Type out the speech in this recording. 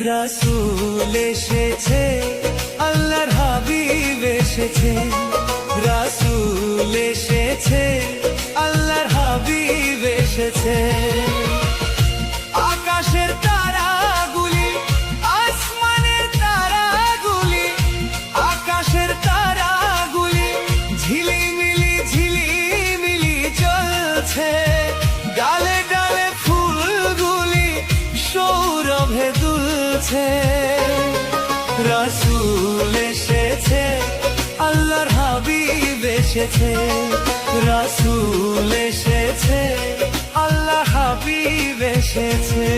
রাসূল এসেছে, আল্লাহর হাবিব এসেছে। রাসূল এসেছে, আল্লাহর হাবিব এসেছে। আকাশের তারাগুলি, আসমানের তারাগুলি, আকাশের তারাগুলি ঝিলিমিলি ঝিলিমিলি জ্বলছে। ডালে ডালে ফুলগুলি সৌরভে দুলছে। রাসূল এসেছে, আল্লাহর হাবিব এসেছে। রাসূল এসেছে, আল্লাহর হাবিব এসেছে।